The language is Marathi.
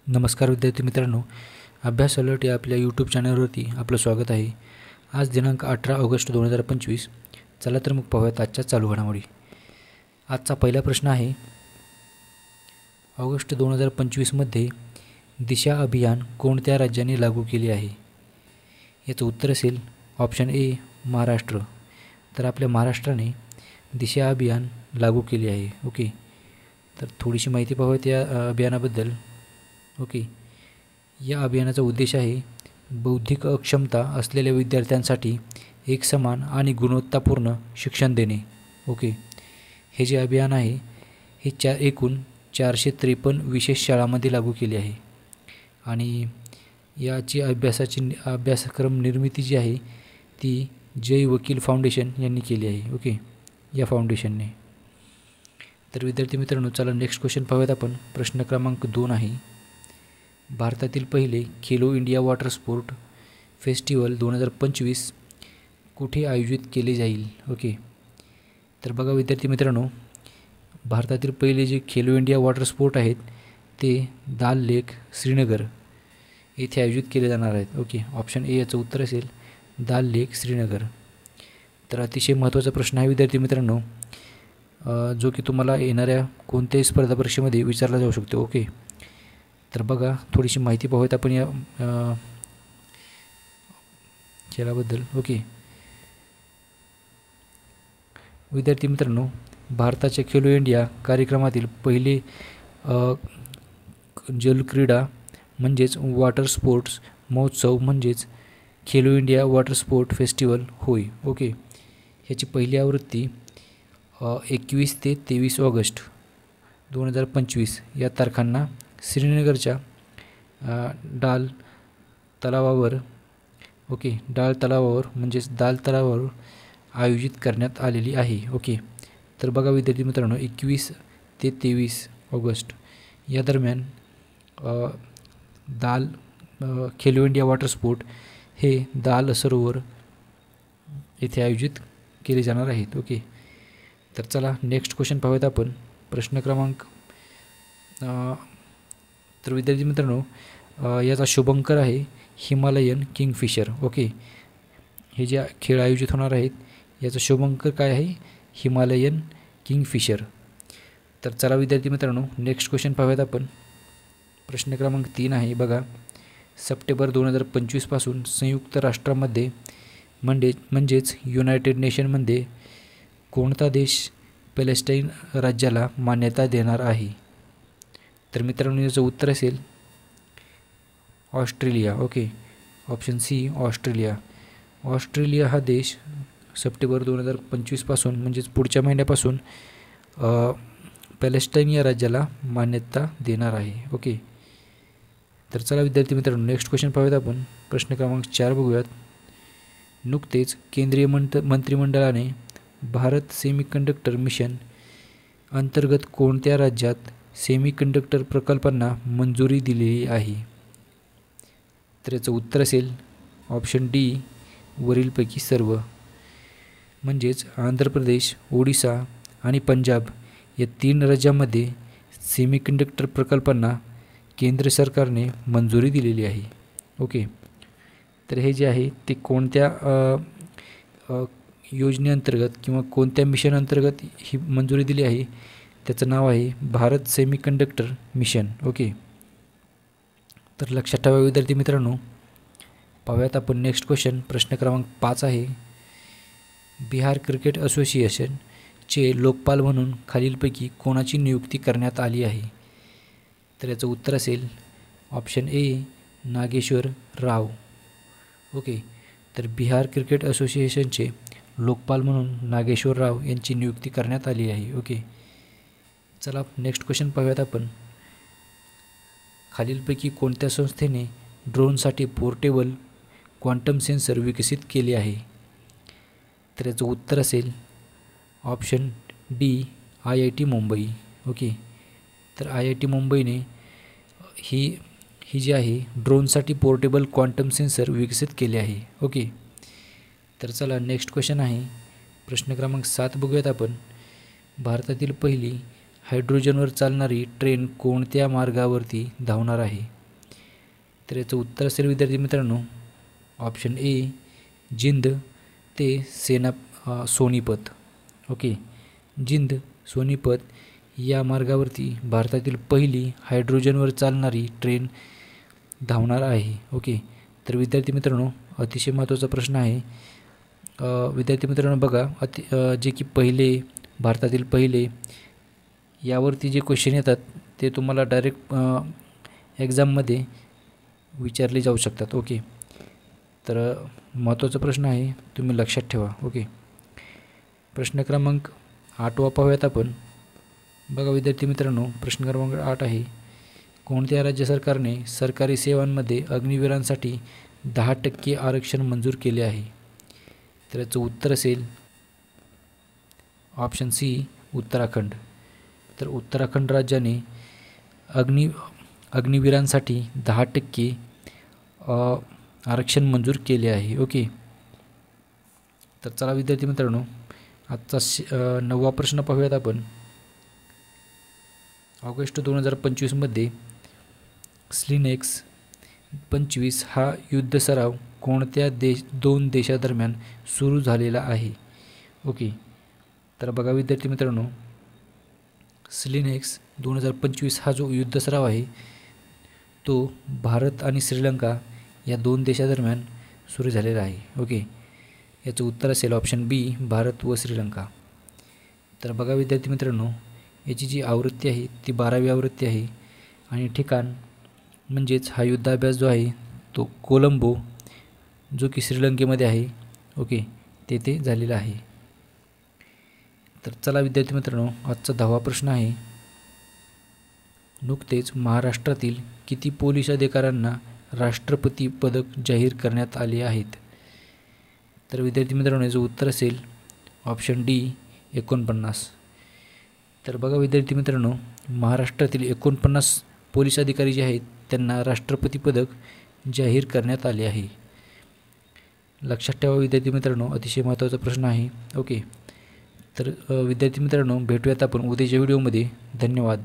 नमस्कार विद्यार्थी मित्रांनो, अभ्यास अलर्ट या आपल्या यूट्यूब चॅनलवरती आपलं स्वागत आहे। आज दिनांक 18 ऑगस्ट 2025। चला तर मग पाहूयात आजच्या चालू घडामोडी। आजचा पहिला प्रश्न आहे, ऑगस्ट 2025 मध्ये दिशा अभियान कोणत्या राज्याने लागू केले आहे? याचं उत्तर असेल ऑप्शन ए महाराष्ट्र। तर आपल्या महाराष्ट्राने दिशा अभियान लागू केले आहे। ओके, तर थोडीशी माहिती पाहूयात या अभियानाबद्दल। ओके, या अभियानाचा उद्देश आहे बौद्धिक अक्षमता असलेल्या विद्यार्थ्यांसाठी एक समान आणि गुणवत्तापूर्ण शिक्षण देणे। ओके, हे जे अभियान आहे हे एकूण 453 विशेष शाळांमध्ये लागू केले आहे आणि याची अभ्यासक्रम निर्मिती जी आहे ती जय वकील फाउंडेशन यांनी केली आहे। ओके, या फाउंडेशनने। तर विद्यार्थी मित्रांनो, चला नेक्स्ट क्वेश्चन पाहूयात आपण। प्रश्न क्रमांक 2 आहे, भारतातील पहिले Khelo India water sport festival 2025 कुठे आयोजित केले जाईल? ओके, तर बघा विद्यार्थी मित्रांनो, भारतातील पहिले जे खेलो इंडिया वॉटर स्पोर्ट आहेत ते दाल लेक श्रीनगर येथे आयोजित केले जाणार आहेत। ओके, ऑप्शन ए याचं उत्तर असेल दाल लेक श्रीनगर। तर अतिशय महत्त्वाचा प्रश्न आहे विद्यार्थी मित्रांनो, जो की तुम्हाला येणाऱ्या कोणत्याही स्पर्धा परीक्षेमध्ये विचारला जाऊ शकतो। ओके, तर बघा थोडीशी माहिती पाहूयात आपण या खेळाबद्दल। ओके, विद्यार्थी मित्रांनो, भारताच्या खेलो इंडिया कार्यक्रमातील पहिले जलक्रीडा म्हणजेच वॉटर स्पोर्ट्स महोत्सव म्हणजेच Khelo India water sport festival होय। ओके, ह्याची पहिली आवृत्ती 21 ते 23 ऑगस्ट 2025 या तारखांना श्रीनगरच्या डाल तलावावर म्हणजेच दाल तलावावर आयोजित करण्यात आलेली आहे। ओके, तर बघा विद्यार्थी मित्रांनो, 21 ते 23 ऑगस्ट या दरम्यान खेलो इंडिया वॉटर स्पोर्ट हे दाल सरोवर येथे आयोजित केले जाणार आहेत। ओके, तर चला नेक्स्ट क्वेश्चन पाहूयात आपण। प्रश्न क्रमांक तर विद्यार्थी मित्रांनो, याचा शुभंकर आहे हिमालयन किंगफिशर। ओके, हे जे खेळ आयोजित होणार आहेत याचा शुभंकर काय आहे? Himalayan Kingfisher. तर चला विद्यार्थी मित्रांनो, नेक्स्ट क्वेश्चन पाहूयात आपण। प्रश्न क्रमांक 3 आहे, बघा सप्टेंबर 2025 पासून संयुक्त राष्ट्रामध्ये म्हणजेच युनायटेड नेशनमध्ये कोणता देश पॅलेस्टाईन राज्याला मान्यता देणार आहे? तर मित्रांनो, याचं उत्तर असेल Australia. Okay, option C Australia. Australia हा देश सप्टेंबर 2025 पासून म्हणजेच पुढच्या महिन्यापासून पॅलेस्टाईन या राज्याला मान्यता देणार आहे। ओके, तर चला विद्यार्थी मित्रांनो, नेक्स्ट क्वेश्चन पाहूयात आपण। प्रश्न क्रमांक 4 बघूयात। नुकतेच केंद्रीय मंत्रिमंडळाने भारत सेमीकंडक्टर मिशन अंतर्गत कोणत्या राज्यात सेमीकंडक्टर प्रकल्पांना मंजुरी दिलेली आहे? तर याचं उत्तर असेल ऑप्शन डी वरीलपैकी सर्व, म्हणजेच आंध्र प्रदेश, ओडिशा आणि पंजाब या 3 राज्यांमध्ये सेमीकंडक्टर प्रकल्पांना केंद्र सरकारने मंजुरी दिलेली आहे। ओके, तर हे जे आहे ते कोणत्या योजनेअंतर्गत किंवा कोणत्या मिशन अंतर्गत ही मंजुरी दिली आहे त्याचं नाव आहे भारत सेमीकंडक्टर मिशन। ओके, तर लक्षात ठेवा विद्यार्थी मित्रांनो। पाहूयात आपण नेक्स्ट क्वेश्चन। प्रश्न क्रमांक 5 आहे, बिहार क्रिकेट असोसिएशनचे लोकपाल म्हणून खालीलपैकी कोणाची नियुक्ती करण्यात आली आहे? तर याचं उत्तर असेल option A Nageshwar Rao. Okay, तर बिहार क्रिकेट असोसिएशनचे लोकपाल म्हणून नागेश्वर राव यांची नियुक्ती करण्यात आली आहे। ओके, चला नेक्स्ट क्वेश्चन पाहूयात आपण। खालीलपैकी कोणत्या संस्थेने ड्रोनसाठी पोर्टेबल क्वांटम सेन्सर विकसित केले आहे? तर याचं उत्तर असेल option D IIT Mumbai. Okay, तर IIT मुंबईने ही जी आहे ड्रोनसाठी पोर्टेबल क्वांटम सेन्सर विकसित केले आहे। ओके, तर चला नेक्स्ट क्वेश्चन आहे। प्रश्न क्रमांक 7 बघूयात आपण। भारतातील पहिली हायड्रोजनवर चालणारी ट्रेन कोणत्या मार्गावरती धावणार आहे? तर याचं उत्तर असेल विद्यार्थी मित्रांनो ऑप्शन ए जिंद ते सोनीपत. ओके, जिंद सोनीपत या मार्गावरती भारतातील पहिली हायड्रोजनवर चालणारी ट्रेन धावणार आहे. ओके, तर विद्यार्थी मित्रांनो अतिशय महत्त्वाचा प्रश्न आहे. विद्यार्थी मित्रांनो बघा जे की भारतातील पहिले यावरती जे क्वेश्चन येतात ते तुम्हाला डायरेक्ट एक्झाममध्ये विचारले जाऊ शकतात. ओके, तर महत्त्वाचा प्रश्न आहे, तुम्ही लक्षात ठेवा. ओके, प्रश्न क्रमांक 8 पाहूयात आपण. बघा विद्यार्थी मित्रांनो प्रश्न क्रमांक 8 आहे, कोणत्या राज्य सरकारने सरकारी सेवांमध्ये अग्निवीरांसाठी 10% आरक्षण मंजूर केले आहे? तर याचं उत्तर असेल ऑप्शन सी उत्तराखंड. तर उत्तराखंड राज्याने अग्निवीरांसाठी 10% आरक्षण मंजूर केले आहे. ओके, तर चला विद्यार्थी मित्रांनो आजचा 9वा प्रश्न पाहूयात आपण. ऑगस्ट 2025मध्ये स्लिनेक्स 25 हा युद्ध सराव कोणत्या दोन देशादरम्यान सुरू झालेला आहे? ओके, तर बघा विद्यार्थी मित्रांनो स्लिनेक्स 2025 हा जो युद्ध सराव आहे तो भारत आणि श्रीलंका या 2 देशादरम्यान सुरू झालेला आहे. ओके, याचं उत्तर असेल ऑप्शन बी भारत व श्रीलंका. तर बघा विद्यार्थी मित्रांनो याची जी आवृत्ती आहे ती 12वी आवृत्ती आहे आणि ठिकाण म्हणजेच हा युद्धाभ्यास जो आहे तो कोलंबो जो की श्रीलंकेमध्ये आहे. ओके, तेथे झालेला आहे. तर चला विद्यार्थी मित्रांनो आजचा 10वा प्रश्न आहे, नुकतेच महाराष्ट्रातील किती पोलीस अधिकाऱ्यांना राष्ट्रपती पदक जाहीर करण्यात आले आहेत? तर विद्यार्थी मित्रांनो याचं उत्तर असेल ऑप्शन डी 49. तर बघा विद्यार्थी मित्रांनो महाराष्ट्रातील 49 पोलीस अधिकारी जे आहेत त्यांना राष्ट्रपती पदक जाहीर करण्यात आले आहे. लक्षात ठेवा विद्यार्थी मित्रांनो अतिशय महत्त्वाचा प्रश्न आहे. ओके, तर विद्यार्थी मित्रांनो भेटूयात आपण उद्याच्या व्हिडिओमध्ये. धन्यवाद.